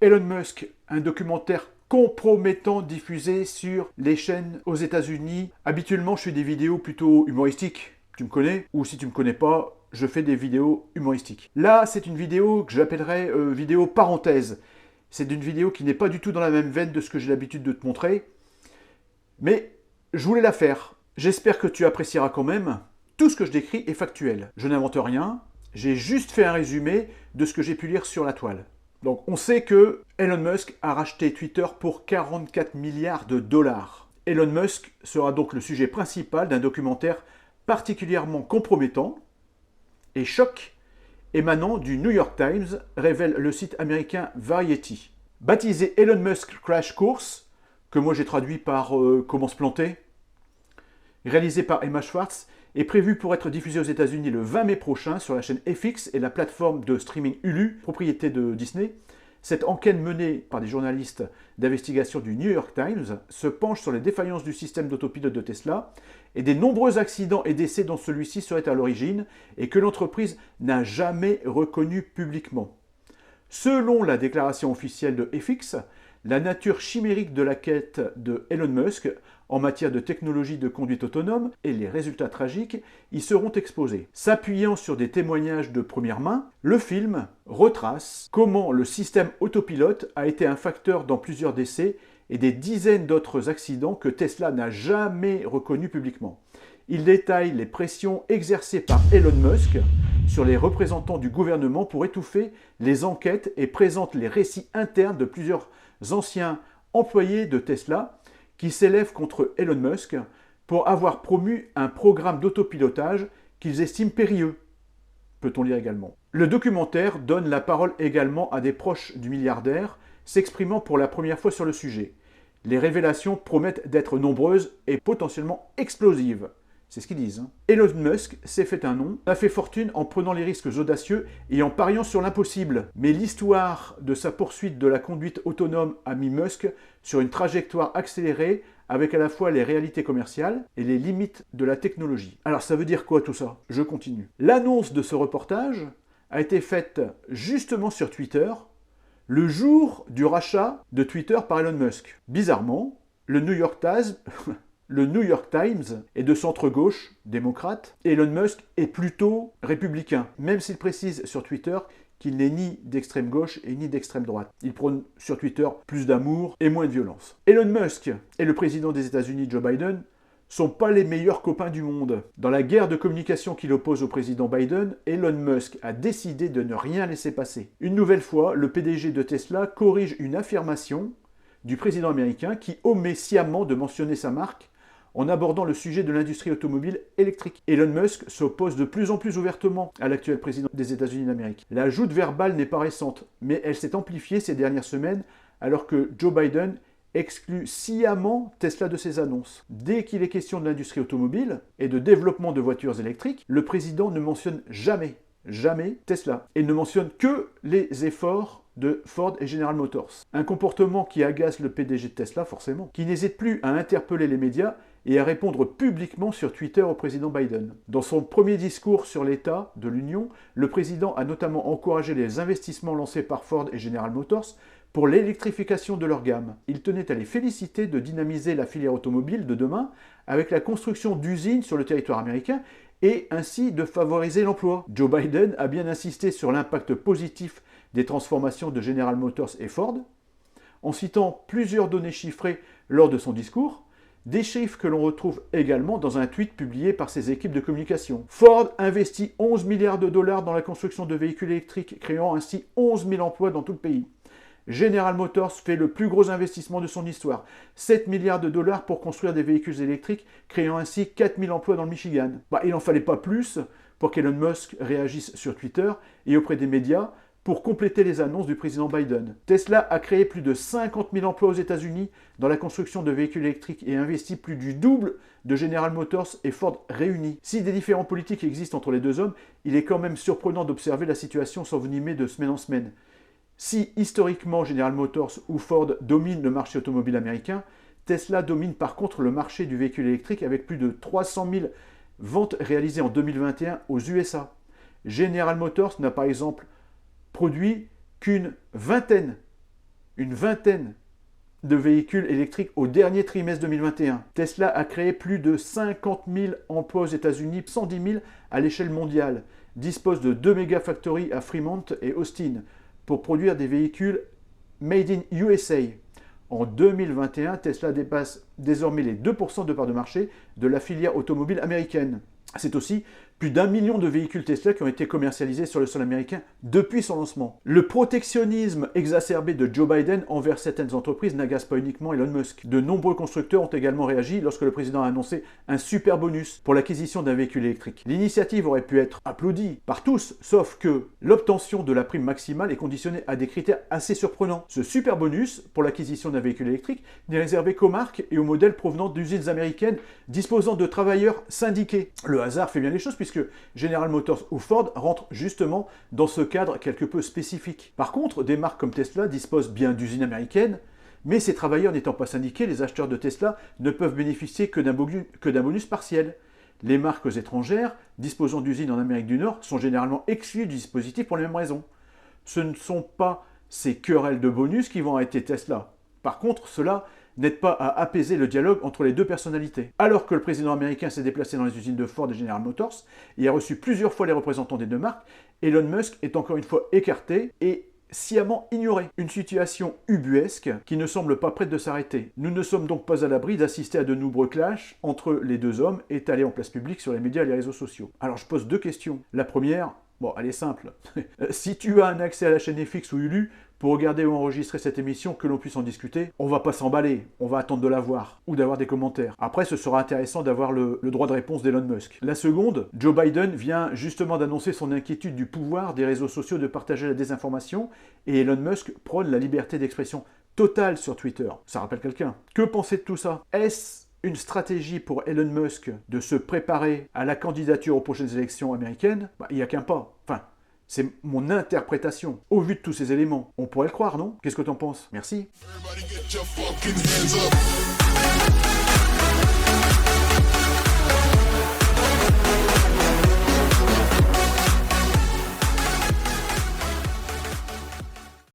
Elon Musk, un documentaire compromettant diffusé sur les chaînes aux États-Unis. Habituellement, je fais des vidéos plutôt humoristiques. Tu me connais? Ou si tu me connais pas, je fais des vidéos humoristiques. Là, c'est une vidéo que j'appellerais vidéo parenthèse. C'est une vidéo qui n'est pas du tout dans la même veine de ce que j'ai l'habitude de te montrer. Mais je voulais la faire. J'espère que tu apprécieras quand même. Tout ce que je décris est factuel. Je n'invente rien. J'ai juste fait un résumé de ce que j'ai pu lire sur la toile. Donc on sait que Elon Musk a racheté Twitter pour 44 milliards de dollars. Elon Musk sera donc le sujet principal d'un documentaire particulièrement compromettant et choc émanant du New York Times, révèle le site américain Variety. Baptisé Elon Musk Crash Course, que moi j'ai traduit par Comment se planter, réalisé par Emma Schwartz, est prévu pour être diffusé aux États-Unis le 20 mai prochain sur la chaîne FX et la plateforme de streaming Hulu, propriété de Disney. Cette enquête menée par des journalistes d'investigation du New York Times se penche sur les défaillances du système d'autopilote de Tesla et des nombreux accidents et décès dont celui-ci serait à l'origine et que l'entreprise n'a jamais reconnu publiquement. Selon la déclaration officielle de FX, la nature chimérique de la quête de Elon Musk en matière de technologie de conduite autonome et les résultats tragiques y seront exposés. S'appuyant sur des témoignages de première main, le film retrace comment le système autopilote a été un facteur dans plusieurs décès et des dizaines d'autres accidents que Tesla n'a jamais reconnus publiquement. Il détaille les pressions exercées par Elon Musk sur les représentants du gouvernement pour étouffer les enquêtes et présente les récits internes de plusieurs anciens employés de Tesla qui s'élèvent contre Elon Musk pour avoir promu un programme d'autopilotage qu'ils estiment périlleux, peut-on lire également. Le documentaire donne la parole également à des proches du milliardaire s'exprimant pour la première fois sur le sujet. Les révélations promettent d'être nombreuses et potentiellement explosives. C'est ce qu'ils disent. Elon Musk s'est fait un nom, a fait fortune en prenant les risques audacieux et en pariant sur l'impossible. Mais l'histoire de sa poursuite de la conduite autonome a mis Musk sur une trajectoire accélérée avec à la fois les réalités commerciales et les limites de la technologie. Alors ça veut dire quoi tout ça? Je continue. L'annonce de ce reportage a été faite justement sur Twitter le jour du rachat de Twitter par Elon Musk. Bizarrement, le New York Times est de centre-gauche, démocrate, et Elon Musk est plutôt républicain, même s'il précise sur Twitter qu'il n'est ni d'extrême gauche et ni d'extrême droite. Il prône sur Twitter plus d'amour et moins de violence. Elon Musk et le président des États-Unis, Joe Biden, sont pas les meilleurs copains du monde. Dans la guerre de communication qu'il oppose au président Biden, Elon Musk a décidé de ne rien laisser passer. Une nouvelle fois, le PDG de Tesla corrige une affirmation du président américain qui omet sciemment de mentionner sa marque en abordant le sujet de l'industrie automobile électrique. Elon Musk s'oppose de plus en plus ouvertement à l'actuel président des États-Unis d'Amérique. La joute verbale n'est pas récente, mais elle s'est amplifiée ces dernières semaines alors que Joe Biden exclut sciemment Tesla de ses annonces. Dès qu'il est question de l'industrie automobile et de développement de voitures électriques, le président ne mentionne jamais Tesla. Et ne mentionne que les efforts de Ford et General Motors. Un comportement qui agace le PDG de Tesla, forcément, qui n'hésite plus à interpeller les médias et à répondre publiquement sur Twitter au président Biden. Dans son premier discours sur l'état de l'Union, le président a notamment encouragé les investissements lancés par Ford et General Motors pour l'électrification de leur gamme. Il tenait à les féliciter de dynamiser la filière automobile de demain avec la construction d'usines sur le territoire américain et ainsi de favoriser l'emploi. Joe Biden a bien insisté sur l'impact positif des transformations de General Motors et Ford, en citant plusieurs données chiffrées lors de son discours, des chiffres que l'on retrouve également dans un tweet publié par ses équipes de communication. Ford investit 11 milliards de dollars dans la construction de véhicules électriques, créant ainsi 11 000 emplois dans tout le pays. General Motors fait le plus gros investissement de son histoire, 7 milliards de dollars pour construire des véhicules électriques, créant ainsi 4 000 emplois dans le Michigan. Il n'en fallait pas plus pour qu'Elon Musk réagisse sur Twitter et auprès des médias pour compléter les annonces du président Biden. Tesla a créé plus de 50 000 emplois aux États-Unis dans la construction de véhicules électriques et investi plus du double de General Motors et Ford réunis. Si des différends politiques existent entre les deux hommes, il est quand même surprenant d'observer la situation s'envenimer de semaine en semaine. Si historiquement General Motors ou Ford dominent le marché automobile américain, Tesla domine par contre le marché du véhicule électrique avec plus de 300 000 ventes réalisées en 2021 aux USA. General Motors n'a par exemple produit qu'une vingtaine une vingtaine de véhicules électriques au dernier trimestre 2021. Tesla a créé plus de 50 000 emplois aux États-Unis, 110 000 à l'échelle mondiale, dispose de 2 mégafactories à Fremont et Austin pour produire des véhicules Made in USA. En 2021, Tesla dépasse désormais les 2% de part de marché de la filière automobile américaine. C'est aussi plus d'1 million de véhicules Tesla qui ont été commercialisés sur le sol américain depuis son lancement. Le protectionnisme exacerbé de Joe Biden envers certaines entreprises n'agace pas uniquement Elon Musk. De nombreux constructeurs ont également réagi lorsque le président a annoncé un super bonus pour l'acquisition d'un véhicule électrique. L'initiative aurait pu être applaudie par tous, sauf que l'obtention de la prime maximale est conditionnée à des critères assez surprenants. Ce super bonus pour l'acquisition d'un véhicule électrique n'est réservé qu'aux marques et aux modèles provenant d'usines américaines disposant de travailleurs syndiqués. Le hasard fait bien les choses puisque General Motors ou Ford rentrent justement dans ce cadre quelque peu spécifique. Par contre, des marques comme Tesla disposent bien d'usines américaines, mais ces travailleurs n'étant pas syndiqués, les acheteurs de Tesla ne peuvent bénéficier que d'un bonus partiel. Les marques étrangères disposant d'usines en Amérique du Nord sont généralement exclues du dispositif pour les mêmes raisons. Ce ne sont pas ces querelles de bonus qui vont arrêter Tesla. Par contre, cela n'aide pas à apaiser le dialogue entre les deux personnalités. Alors que le président américain s'est déplacé dans les usines de Ford et General Motors et a reçu plusieurs fois les représentants des deux marques, Elon Musk est encore une fois écarté et sciemment ignoré. Une situation ubuesque qui ne semble pas prête de s'arrêter. Nous ne sommes donc pas à l'abri d'assister à de nombreux clashs entre les deux hommes étalés en place publique sur les médias et les réseaux sociaux. Alors je pose deux questions. La première, bon, elle est simple. Si tu as un accès à la chaîne FX ou Hulu, pour regarder ou enregistrer cette émission, que l'on puisse en discuter, on va pas s'emballer, on va attendre de la voir, ou d'avoir des commentaires. Après, ce sera intéressant d'avoir le droit de réponse d'Elon Musk. La seconde, Joe Biden vient justement d'annoncer son inquiétude du pouvoir des réseaux sociaux de partager la désinformation, et Elon Musk prône la liberté d'expression totale sur Twitter. Ça rappelle quelqu'un. Que pensez de tout ça? Est-ce une stratégie pour Elon Musk de se préparer à la candidature aux prochaines élections américaines? Il n'y a qu'un pas. Enfin, c'est mon interprétation. Au vu de tous ces éléments, on pourrait le croire, non? Qu'est-ce que t'en penses? Merci.